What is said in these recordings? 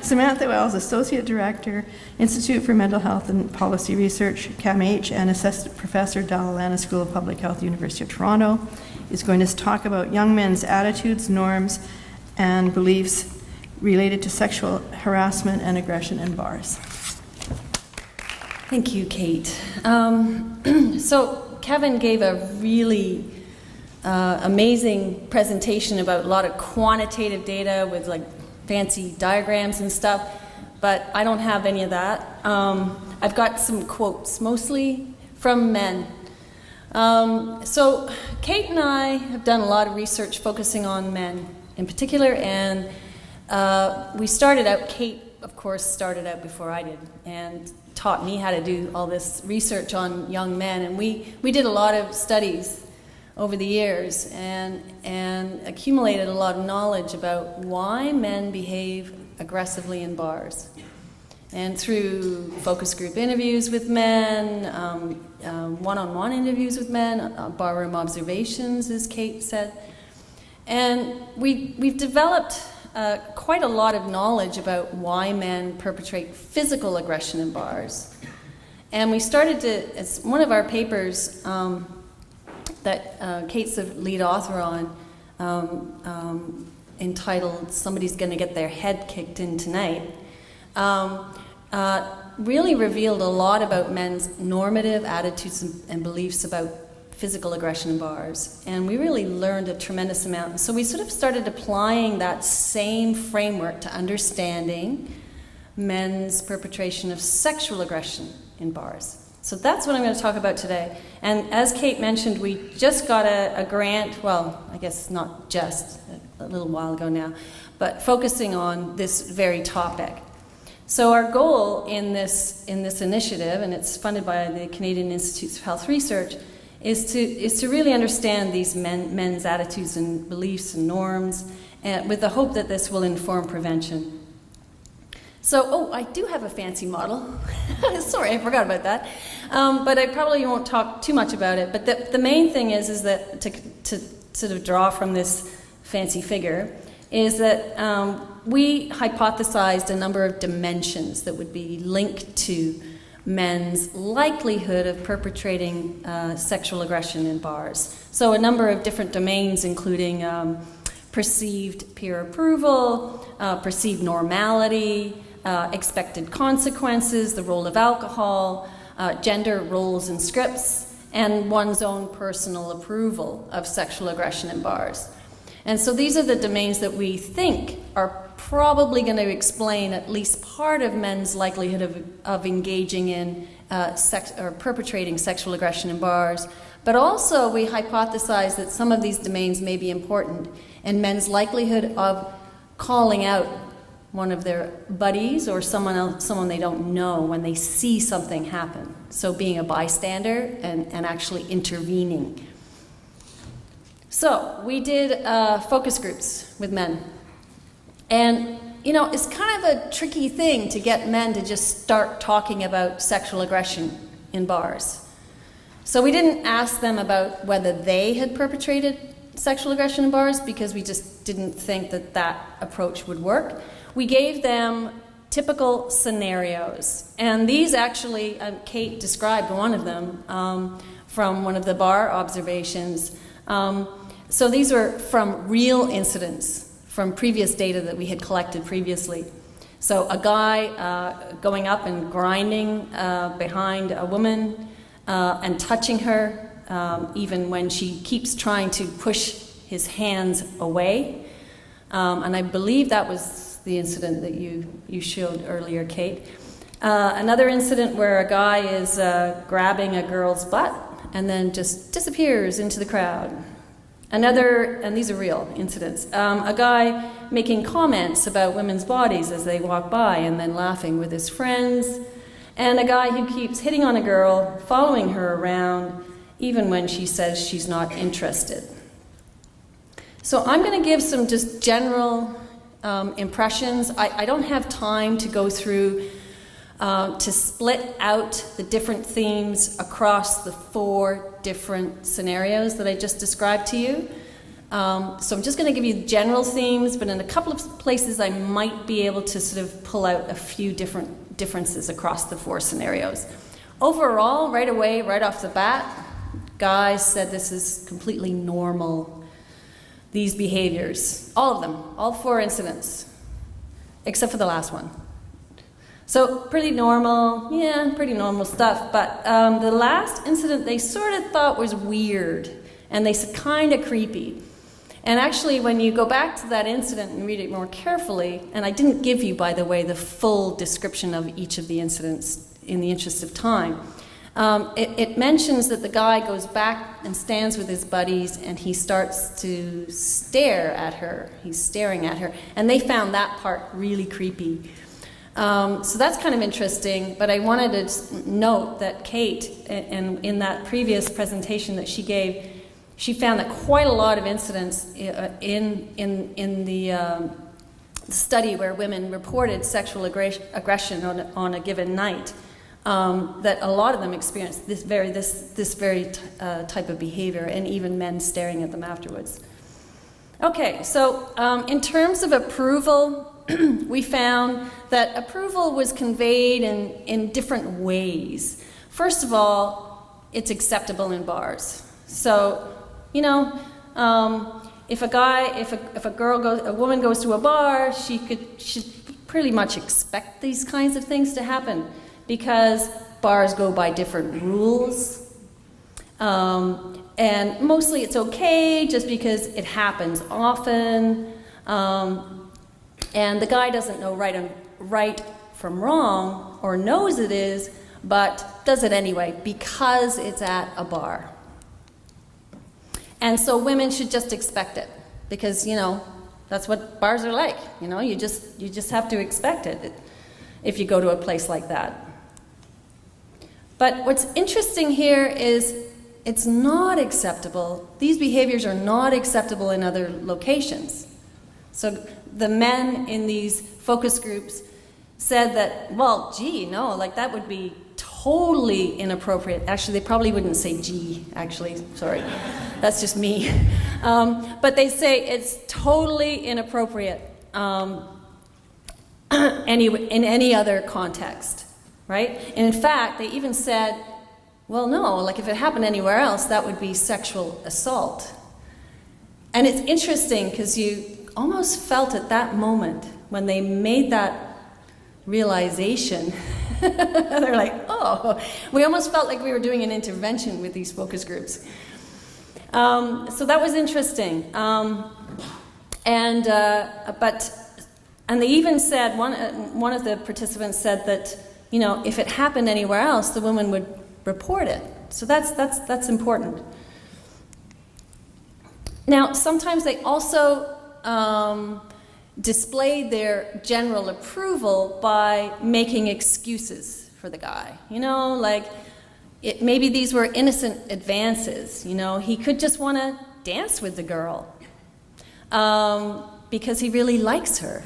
Samantha Wells, Associate Director, Institute for Mental Health and Policy Research, CAMH, and Assistant Professor, Dalla Lana School of Public Health, University of Toronto, is going to talk about young men's attitudes, norms, and beliefs related to sexual harassment and aggression in bars. Thank you, Kate. So Kevin gave a really amazing presentation about a lot of quantitative data with like fancy diagrams and stuff, but I don't have any of that. I've got some quotes, mostly from men. So Kate and I have done a lot of research focusing on men in particular, and we started out, Kate, of course, started out before I did, and taught me how to do all this research on young men, and we did a lot of studies over the years and accumulated a lot of knowledge about why men behave aggressively in bars. And through focus group interviews with men, one-on-one interviews with men, barroom observations, as Kate said. And we've developed quite a lot of knowledge about why men perpetrate physical aggression in bars. And we started to, it's one of our papers that Kate's the lead author on, entitled "Somebody's Gonna Get Their Head Kicked In Tonight," really revealed a lot about men's normative attitudes and beliefs about physical aggression in bars. And we really learned a tremendous amount. So we sort of started applying that same framework to understanding men's perpetration of sexual aggression in bars. So that's what I'm going to talk about today. And as Kate mentioned, we just got a grant, well, I guess not just, a little while ago now, but focusing on this very topic. So our goal in this initiative, and it's funded by the Canadian Institutes of Health Research, is to really understand these men's attitudes and beliefs and norms, and with the hope that this will inform prevention. So, I do have a fancy model. Sorry, I forgot about that. But I probably won't talk too much about it. But the main thing is that to sort of draw from this fancy figure is that we hypothesized a number of dimensions that would be linked to men's likelihood of perpetrating sexual aggression in bars. So a number of different domains, including perceived peer approval, perceived normality, expected consequences, the role of alcohol, gender roles and scripts, and one's own personal approval of sexual aggression in bars. And so these are the domains that we think are probably going to explain at least part of men's likelihood of engaging in or perpetrating sexual aggression in bars. But also we hypothesize that some of these domains may be important in men's likelihood of calling out one of their buddies or someone they don't know when they see something happen. So being a bystander and actually intervening. So we did focus groups with men. And, it's kind of a tricky thing to get men to just start talking about sexual aggression in bars. So we didn't ask them about whether they had perpetrated sexual aggression in bars because we just didn't think that approach would work. We gave them typical scenarios. And these actually, Kate described one of them from one of the bar observations. So these were from real incidents, from previous data that we had collected previously. So a guy going up and grinding behind a woman and touching her, even when she keeps trying to push his hands away. And I believe that was the incident that you showed earlier, Kate. Another incident where a guy is grabbing a girl's butt and then just disappears into the crowd. Another, and these are real incidents, a guy making comments about women's bodies as they walk by and then laughing with his friends. And a guy who keeps hitting on a girl, following her around, even when she says she's not interested. So I'm going to give some just general impressions. I don't have time to go through to split out the different themes across the 4 different scenarios that I just described to you. So I'm just going to give you general themes, but in a couple of places I might be able to sort of pull out a few differences across the 4 scenarios. Overall, right away, right off the bat, guys said this is completely normal. These behaviors, all of them, all 4 incidents, except for the last one. So pretty normal, yeah, pretty normal stuff. But the last incident they sort of thought was weird, and they said kind of creepy. And actually, when you go back to that incident and read it more carefully, and I didn't give you, by the way, the full description of each of the incidents in the interest of time, it mentions that the guy goes back and stands with his buddies, and he starts to stare at her. He's staring at her, and they found that part really creepy. So that's kind of interesting, but I wanted to note that Kate, and in that previous presentation that she gave, she found that quite a lot of incidents in the study where women reported sexual aggression on a given night, that a lot of them experienced this very type of behavior, and even men staring at them afterwards. Okay, so in terms of approval, we found that approval was conveyed in different ways. First of all, it's acceptable in bars. So, you know, if a woman goes to a bar, she should pretty much expect these kinds of things to happen, because bars go by different rules. And mostly it's okay just because it happens often. And the guy doesn't know right from wrong, or knows it is, but does it anyway because it's at a bar. And so women should just expect it, because, you know, that's what bars are like. You know, you just have to expect it if you go to a place like that. But what's interesting here is it's not acceptable. These behaviors are not acceptable in other locations. So the men in these focus groups said that, well, gee, no, like that would be totally inappropriate. Actually, they probably wouldn't say gee, actually, sorry. That's just me. But they say it's totally inappropriate in any other context, right? And in fact, they even said, well, no, like if it happened anywhere else, that would be sexual assault. And it's interesting because you almost felt at that moment when they made that realization, they're like, oh, we almost felt like we were doing an intervention with these focus groups. So that was interesting. And they even said, one of the participants said that, you know, if it happened anywhere else, the woman would report it. So that's important. Now, sometimes they also displayed their general approval by making excuses for the guy. You know, like maybe these were innocent advances. You know, he could just want to dance with the girl because he really likes her.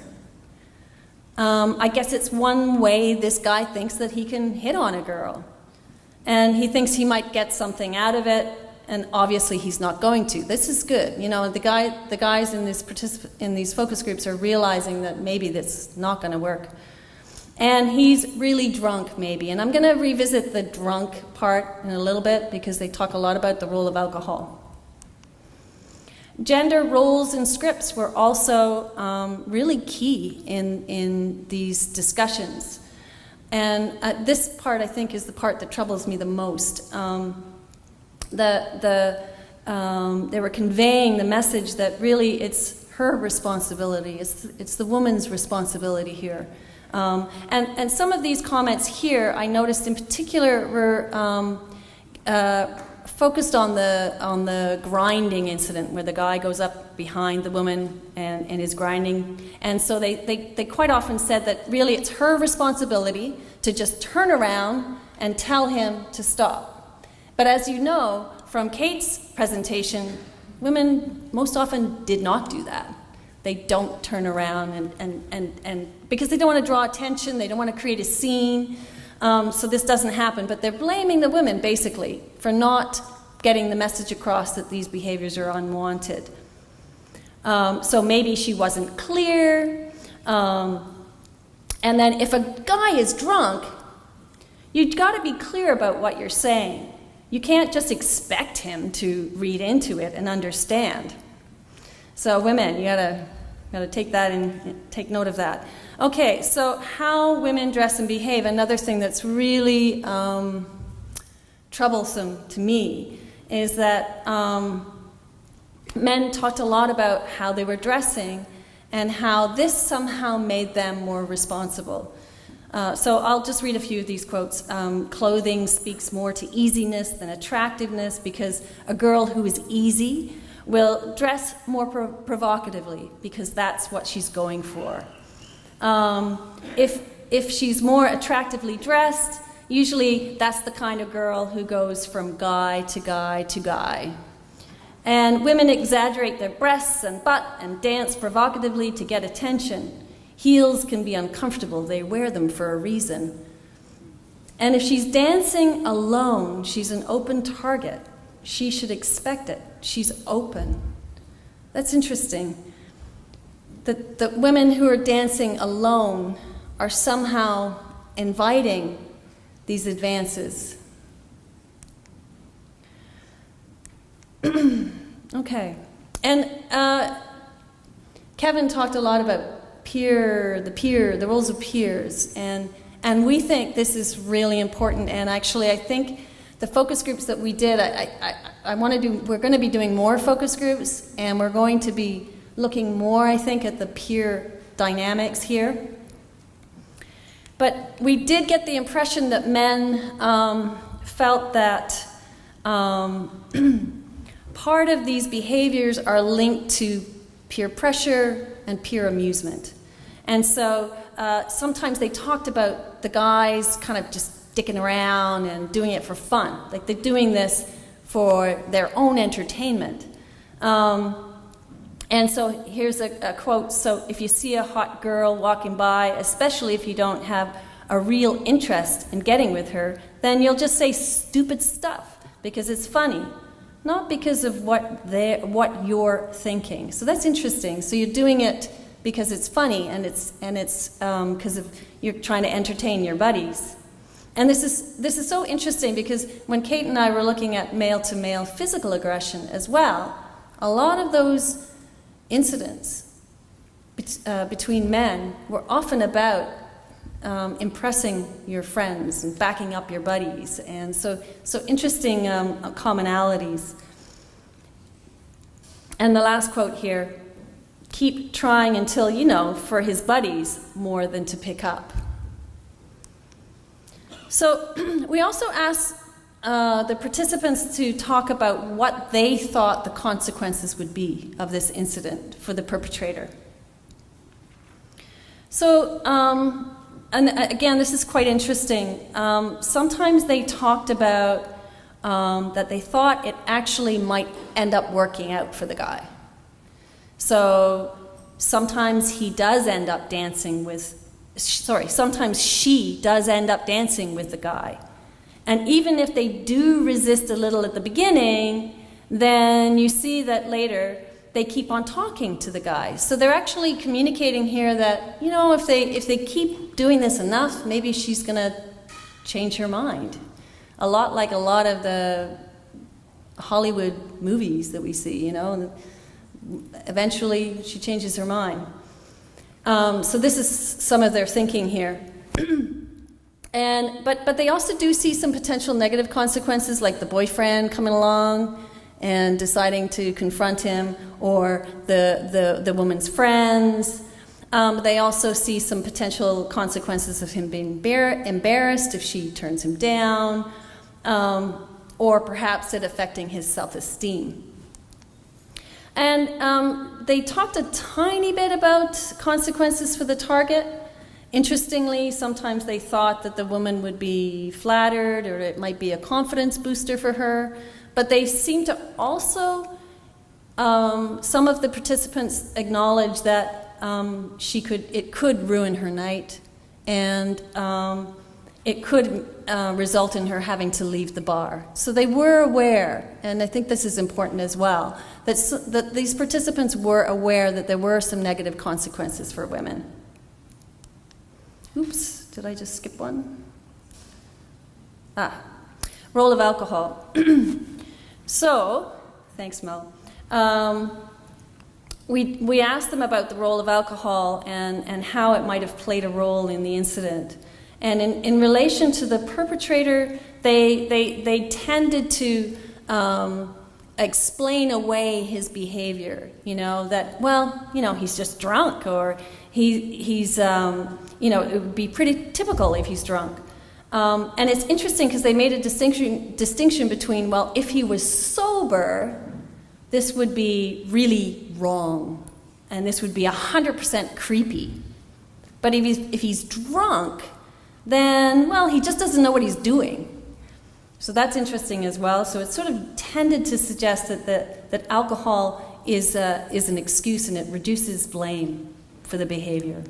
I guess it's one way this guy thinks that he can hit on a girl. And he thinks he might get something out of it, and obviously he's not going to. This is good. You know, the guys in these focus groups are realizing that maybe this is not going to work. And he's really drunk, maybe. And I'm going to revisit the drunk part in a little bit, because they talk a lot about the role of alcohol. Gender roles and scripts were also really key in these discussions. And this part, I think, is the part that troubles me the most. They were conveying the message that really it's her responsibility. It's the woman's responsibility here. And some of these comments here, I noticed in particular, were focused on the grinding incident, where the guy goes up behind the woman and is grinding. And so they quite often said that really it's her responsibility to just turn around and tell him to stop. But as you know from Kate's presentation, women most often did not do that. They don't turn around and because they don't want to draw attention, they don't want to create a scene, so this doesn't happen. But they're blaming the women, basically, for not getting the message across that these behaviors are unwanted. So maybe she wasn't clear. And then if a guy is drunk, you've got to be clear about what you're saying. You can't just expect him to read into it and understand. So women, you gotta take that and take note of that. Okay, so how women dress and behave. Another thing that's really troublesome to me is that men talked a lot about how they were dressing and how this somehow made them more responsible. So I'll just read a few of these quotes. Clothing speaks more to easiness than attractiveness, because a girl who is easy will dress more provocatively, because that's what she's going for. If she's more attractively dressed, usually that's the kind of girl who goes from guy to guy to guy. And women exaggerate their breasts and butt and dance provocatively to get attention. Heels can be uncomfortable. They wear them for a reason. And if she's dancing alone, she's an open target. She should expect it. She's open. That's interesting. The women who are dancing alone are somehow inviting these advances. Okay. And Kevin talked a lot about the roles of peers, and we think this is really important. And actually, I think the focus groups that we did, we're going to be doing more focus groups, and we're going to be looking more, I think, at the peer dynamics here. But we did get the impression that men felt that part of these behaviors are linked to peer pressure and peer amusement. And so sometimes they talked about the guys kind of just dicking around and doing it for fun. Like they're doing this for their own entertainment. And so here's a quote. So if you see a hot girl walking by, especially if you don't have a real interest in getting with her, then you'll just say stupid stuff because it's funny, not because of what you're thinking. So that's interesting. So you're doing it because it's funny, and it's because of you're trying to entertain your buddies. And this is so interesting, because when Kate and I were looking at male-to-male physical aggression as well, a lot of those incidents between men were often about impressing your friends and backing up your buddies, and so interesting commonalities. And the last quote here: keep trying until you know for his buddies more than to pick up. So we also asked the participants to talk about what they thought the consequences would be of this incident for the perpetrator. So, and again, this is quite interesting. Sometimes they talked about that they thought it actually might end up working out for the guy. So sometimes sometimes she does end up dancing with the guy. And even if they do resist a little at the beginning, then you see that later they keep on talking to the guy. So they're actually communicating here that, you know, if they keep doing this enough, maybe she's going to change her mind. A lot like a lot of the Hollywood movies that we see, you know. And eventually she changes her mind. So this is some of their thinking here. But they also do see some potential negative consequences, like the boyfriend coming along and deciding to confront him, or the woman's friends. They also see some potential consequences of him being embarrassed if she turns him down, or perhaps it affecting his self-esteem. And they talked a tiny bit about consequences for the target. Interestingly, sometimes they thought that the woman would be flattered, or it might be a confidence booster for her. But they seem to also, some of the participants acknowledge that it could ruin her night. And it could result in her having to leave the bar. So they were aware, and I think this is important as well, that these participants were aware that there were some negative consequences for women. Oops, did I just skip one? Role of alcohol. So, thanks Mel. We asked them about the role of alcohol and how it might have played a role in the incident. And in relation to the perpetrator, they tended to explain away his behavior. That, he's just drunk, or he's it would be pretty typical if he's drunk. And it's interesting because they made a distinction between, well, if he was sober, this would be really wrong, and this would be 100% creepy. But if he's drunk, then, well, he just doesn't know what he's doing. So that's interesting as well. So it sort of tended to suggest that alcohol is an excuse, and it reduces blame for the behavior.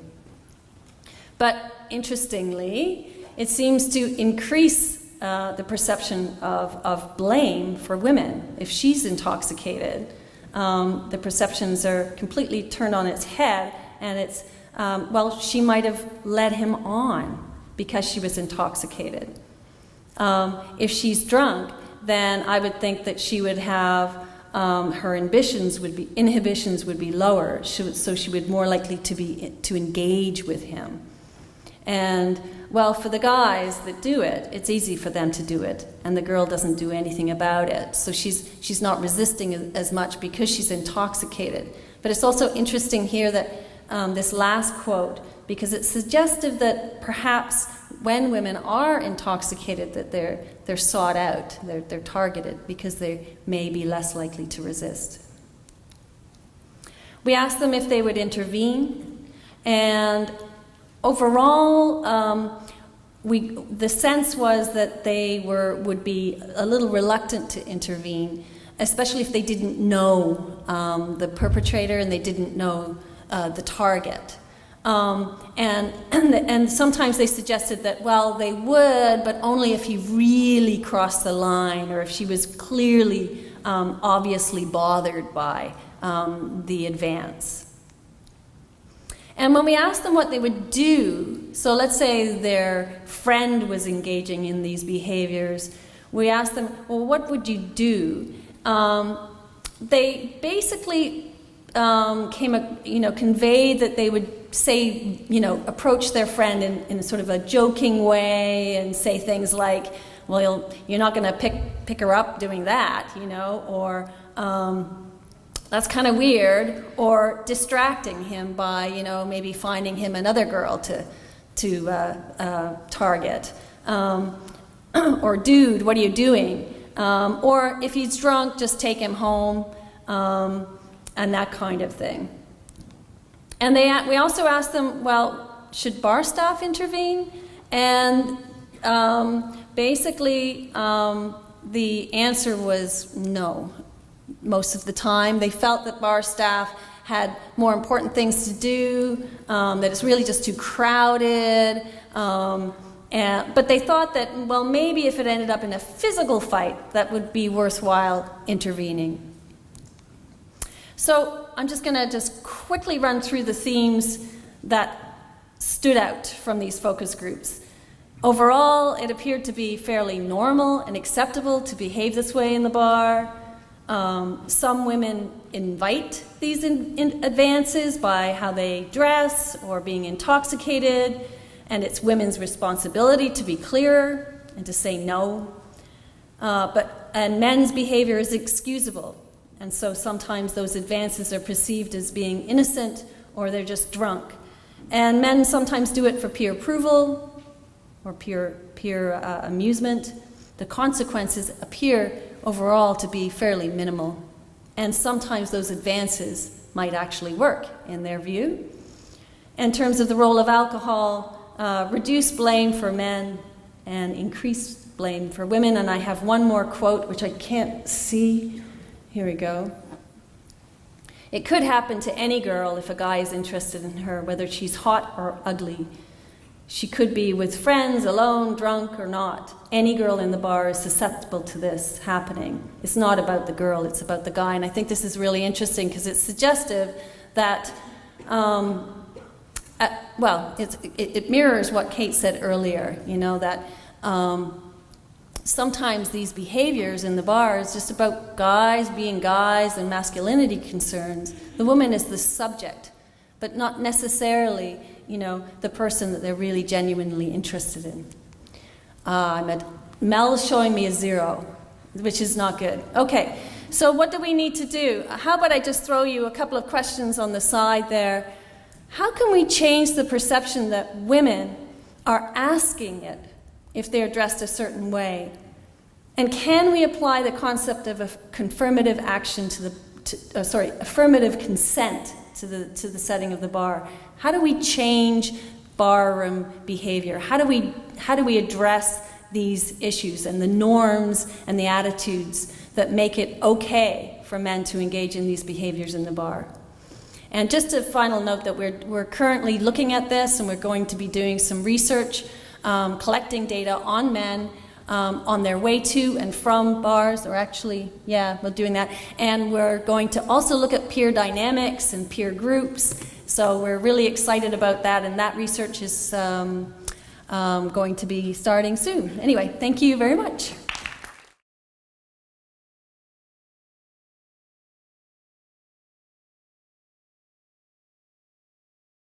But interestingly, it seems to increase the perception of blame for women. If she's intoxicated, the perceptions are completely turned on its head, and it's, she might have led him on because she was intoxicated. If she's drunk, then I would think that she would have, her inhibitions would be lower, so she would more likely to engage with him. And, well, for the guys that do it, it's easy for them to do it, and the girl doesn't do anything about it. So she's not resisting as much because she's intoxicated. But it's also interesting here that this last quote, because it's suggestive that perhaps when women are intoxicated, that they're sought out, they're targeted, because they may be less likely to resist. We asked them if they would intervene, and overall, the sense was that they would be a little reluctant to intervene, especially if they didn't know the perpetrator and they didn't know the target. And sometimes they suggested that, well, they would, but only if he really crossed the line, or if she was clearly, obviously bothered by the advance. And when we asked them what they would do, so let's say their friend was engaging in these behaviors, we asked them, well, what would you do? They basically conveyed that they would say, approach their friend in sort of a joking way and say things like, well, you're not going to pick her up doing that, or that's kind of weird, or distracting him by, maybe finding him another girl to target, or dude, what are you doing? Or if he's drunk, just take him home, and that kind of thing. And we also asked them, well, should bar staff intervene? And basically, the answer was no. Most of the time, they felt that bar staff had more important things to do, that it's really just too crowded. But they thought that, well, maybe if it ended up in a physical fight, that would be worthwhile intervening. So I'm just going to quickly run through the themes that stood out from these focus groups. Overall, it appeared to be fairly normal and acceptable to behave this way in the bar. Some women invite these advances by how they dress or being intoxicated, and it's women's responsibility to be clearer and to say no. And men's behavior is excusable. And so sometimes those advances are perceived as being innocent, or they're just drunk. And men sometimes do it for peer approval or peer amusement. The consequences appear overall to be fairly minimal. And sometimes those advances might actually work in their view. In terms of the role of alcohol, reduce blame for men and increase blame for women. And I have one more quote, which I can't see. Here we go. It could happen to any girl if a guy is interested in her, whether she's hot or ugly. She could be with friends, alone, drunk, or not. Any girl in the bar is susceptible to this happening. It's not about the girl, it's about the guy. And I think this is really interesting because it's suggestive that, it mirrors what Kate said earlier, that sometimes these behaviors in the bar is just about guys being guys and masculinity concerns. The woman is the subject, but not necessarily the person that they're really genuinely interested in. Mel's showing me a 0, which is not good. Okay, so what do we need to do? How about I just throw you a couple of questions on the side there? How can we change the perception that women are asking it if they're dressed a certain way? And can we apply the concept of affirmative action affirmative consent to the setting of the bar? How do we change barroom behavior? How do we address these issues and the norms and the attitudes that make it okay for men to engage in these behaviors in the bar? And just a final note that we're currently looking at this, and we're going to be doing some research, collecting data on men on their way to and from bars. We're doing that. And we're going to also look at peer dynamics and peer groups. So we're really excited about that, and that research is going to be starting soon. Anyway, thank you very much.